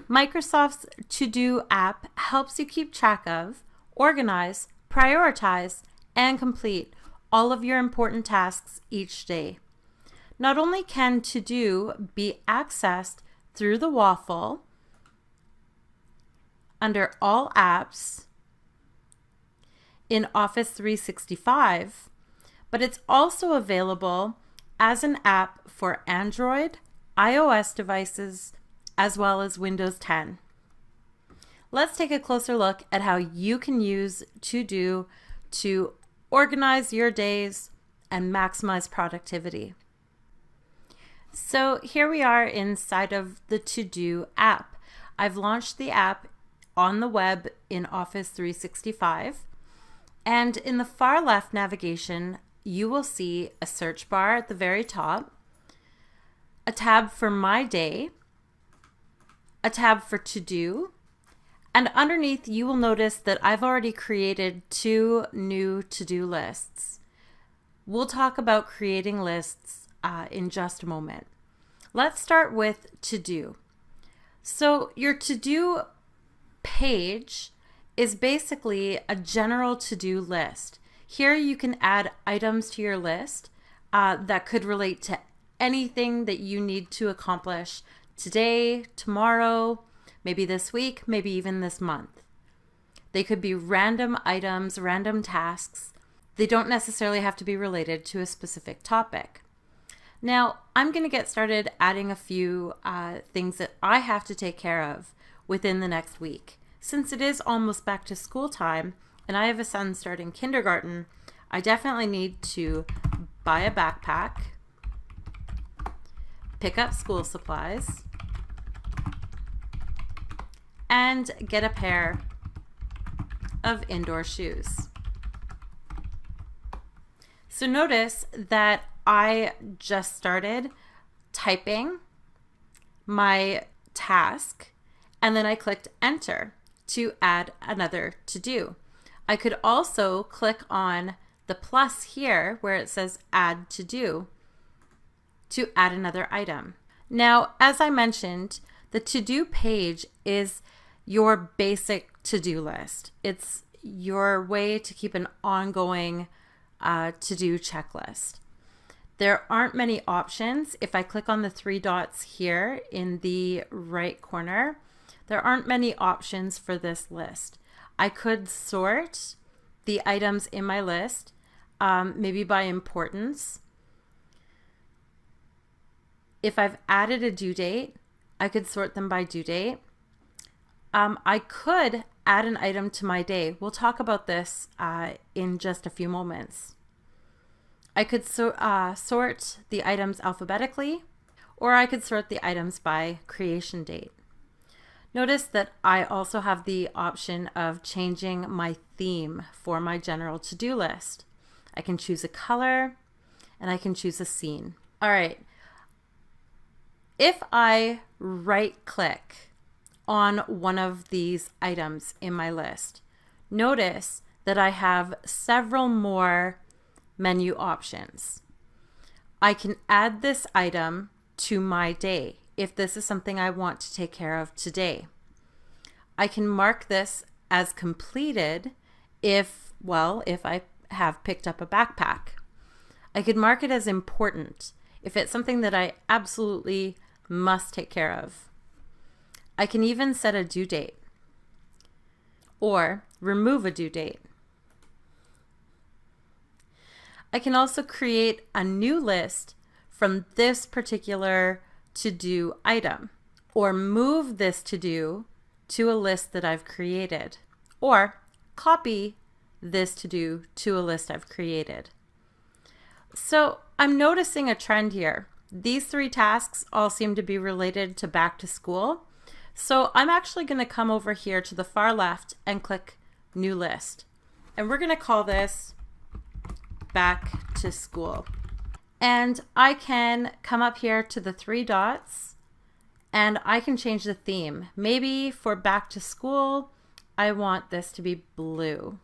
Microsoft's To-Do app helps you keep track of, organize, prioritize, and complete all of your important tasks each day. Not only can To-Do be accessed through the waffle under All Apps in Office 365, but it's also available as an app for Android, iOS devices, as well as Windows 10. Let's take a closer look at how you can use To-Do to organize your days and maximize productivity. So here we are inside of the To-Do app. I've launched the app on the web in Office 365. And in the far left navigation, you will see a search bar at the very top, a tab for My Day, a tab for To-Do, and underneath you will notice that I've already created 2 new to-do lists. We'll talk about creating lists in just a moment. Let's start with To-Do. So your To-Do page is basically a general to-do list. Here you can add items to your list that could relate to anything that you need to accomplish today, tomorrow, maybe this week, maybe even this month. They could be random items, random tasks. They don't necessarily have to be related to a specific topic. Now, I'm going to get started adding a few things that I have to take care of within the next week. Since it is almost back to school time and I have a son starting kindergarten, I definitely need to buy a backpack, pick up school supplies, and get a pair of indoor shoes. So notice that I just started typing my task and then I clicked enter to add another to-do. I could also click on the plus here where it says add to-do to add another item. Now, as I mentioned, the to-do page is your basic to-do list. It's your way to keep an ongoing to-do checklist. There aren't many options. If I click on the 3 dots here in the right corner, there aren't many options for this list. I could sort the items in my list, maybe by importance. If I've added a due date, I could sort them by due date. I could add an item to my day. We'll talk about this in just a few moments. I could sort the items alphabetically, or I could sort the items by creation date. Notice that I also have the option of changing my theme for my general to-do list. I can choose a color and I can choose a scene. All right. If I right-click on one of these items in my list, notice that I have several more menu options. I can add this item to my day if this is something I want to take care of today. I can mark this as completed if I have picked up a backpack. I could mark it as important if it's something that I absolutely must take care of. I can even set a due date or remove a due date. I can also create a new list from this particular to-do item, or move this to-do to a list that I've created, or copy this to-do to a list I've created. So I'm noticing a trend here. These 3 tasks all seem to be related to back to school. So I'm actually going to come over here to the far left and click New List. And we're going to call this Back to School. And I can come up here to the 3 dots and I can change the theme. Maybe for back to school, I want this to be blue.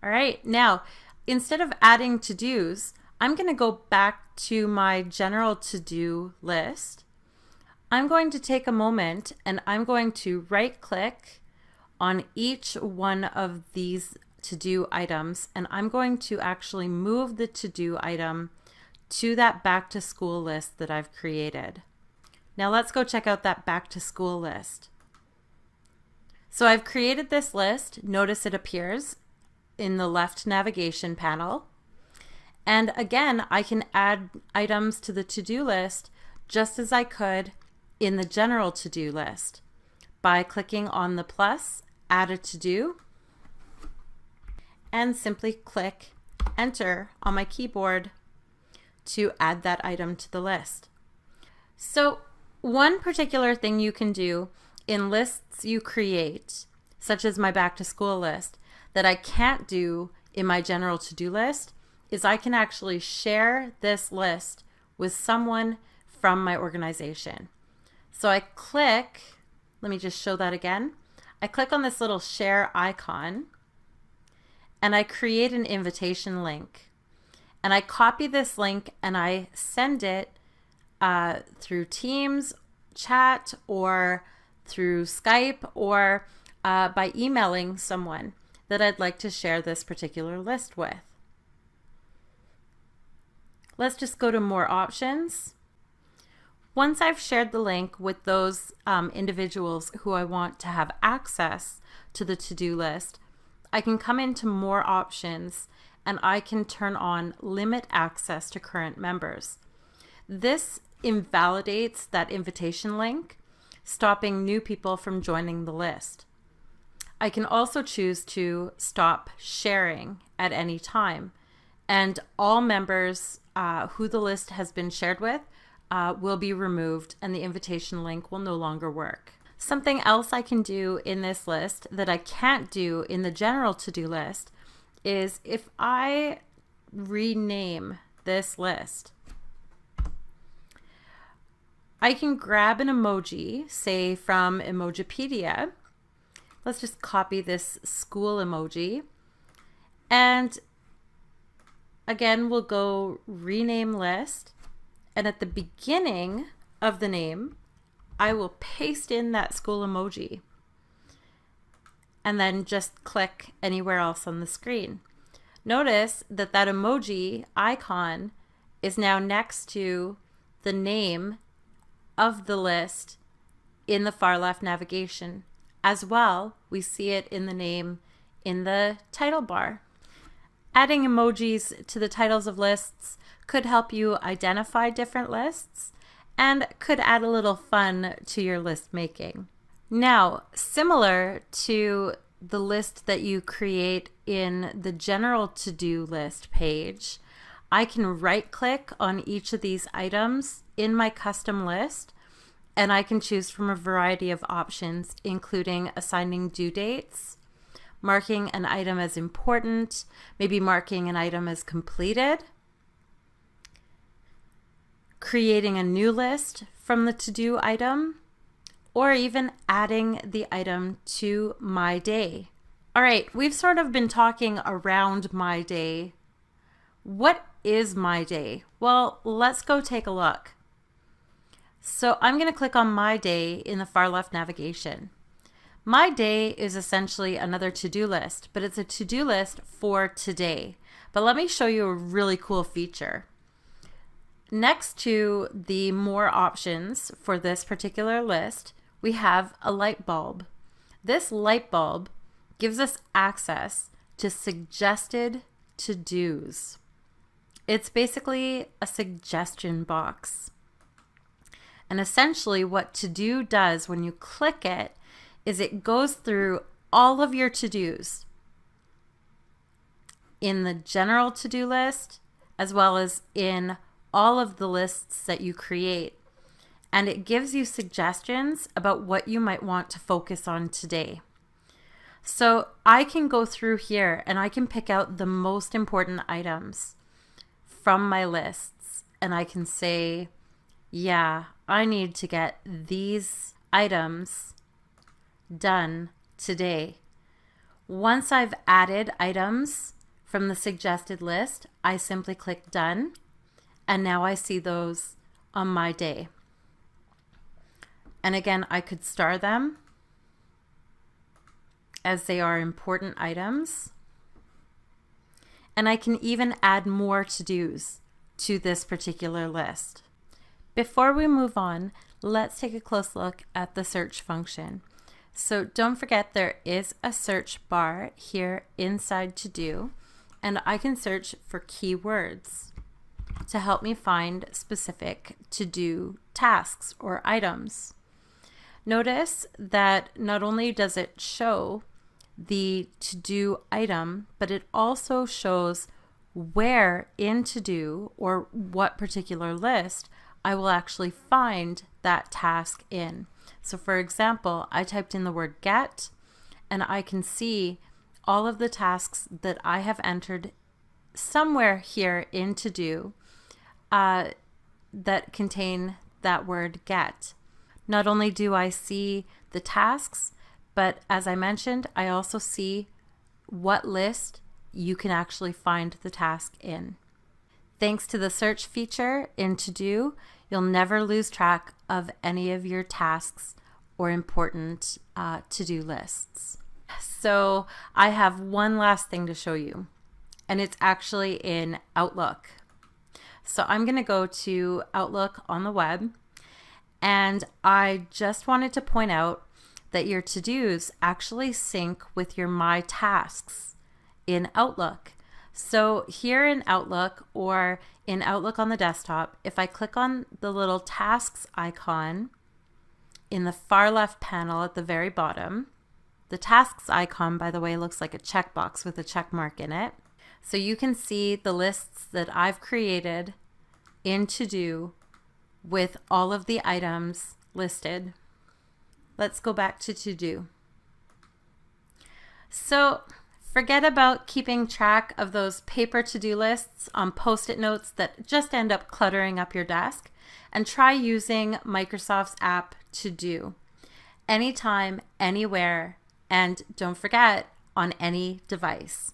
All right, now instead of adding to-dos, I'm going to go back to my general to-do list. I'm going to take a moment and I'm going to right click on each one of these to-do items, and I'm going to actually move the to-do item to that back to school list that I've created. Now let's go check out that back to school list. So I've created this list. Notice it appears in the left navigation panel. And again, I can add items to the to-do list just as I could in the general to-do list by clicking on the plus, add a to-do, and simply click enter on my keyboard to add that item to the list. So one particular thing you can do in lists you create, such as my back to school list, that I can't do in my general to-do list is I can actually share this list with someone from my organization. So I click, let me just show that again. I click on this little share icon and I create an invitation link. And I copy this link and I send it through Teams, chat, or through Skype, or by emailing someone that I'd like to share this particular list with. Let's just go to more options. Once I've shared the link with those individuals who I want to have access to the to-do list, I can come into more options and I can turn on limit access to current members. This invalidates that invitation link, stopping new people from joining the list. I can also choose to stop sharing at any time, and all members who the list has been shared with will be removed and the invitation link will no longer work. Something else I can do in this list that I can't do in the general to-do list is if I rename this list, I can grab an emoji, say from Emojipedia. Let's just copy this school emoji. And again, we'll go rename list. And at the beginning of the name, I will paste in that school emoji and then just click anywhere else on the screen. Notice that that emoji icon is now next to the name of the list in the far left navigation. As well, we see it in the name in the title bar. Adding emojis to the titles of lists could help you identify different lists and could add a little fun to your list making. Now, similar to the list that you create in the general to-do list page, I can right-click on each of these items in my custom list, and I can choose from a variety of options, including assigning due dates, marking an item as important, maybe marking an item as completed, creating a new list from the to-do item, or even adding the item to my day. All right, we've sort of been talking around my day. What is my day? Well, let's go take a look. So I'm going to click on my day in the far left navigation. My day is essentially another to-do list, but it's a to-do list for today. But let me show you a really cool feature. Next to the more options for this particular list, we have a light bulb. This light bulb gives us access to suggested to-dos. It's basically a suggestion box. And essentially what to-do does when you click it is it goes through all of your to-dos in the general to-do list as well as in all of the lists that you create. And it gives you suggestions about what you might want to focus on today. So I can go through here and I can pick out the most important items from my lists. And I can say, yeah, I need to get these items done today. Once I've added items from the suggested list, I simply click done. And now I see those on my day. And again, I could star them as they are important items. And I can even add more to-dos to this particular list. Before we move on, let's take a close look at the search function. So don't forget there is a search bar here inside To-Do, and I can search for keywords to help me find specific to-do tasks or items. Notice that not only does it show the to-do item, but it also shows where in To-Do or what particular list I will actually find that task in. So for example, I typed in the word get, and I can see all of the tasks that I have entered somewhere here in To-Do that contain that word get. Not only do I see the tasks, but as I mentioned, I also see what list you can actually find the task in. Thanks to the search feature in To-Do, you'll never lose track of any of your tasks or important to-do lists. So I have one last thing to show you, and it's actually in Outlook. So I'm going to go to Outlook on the web, and I just wanted to point out that your to-dos actually sync with your My Tasks in Outlook. So here in Outlook or in Outlook on the desktop, if I click on the little tasks icon in the far left panel at the very bottom, the tasks icon, by the way, looks like a checkbox with a check mark in it. So you can see the lists that I've created in To-Do with all of the items listed. Let's go back to To-Do. So forget about keeping track of those paper to-do lists on Post-it notes that just end up cluttering up your desk, and try using Microsoft's app To-Do anytime, anywhere, and don't forget, on any device.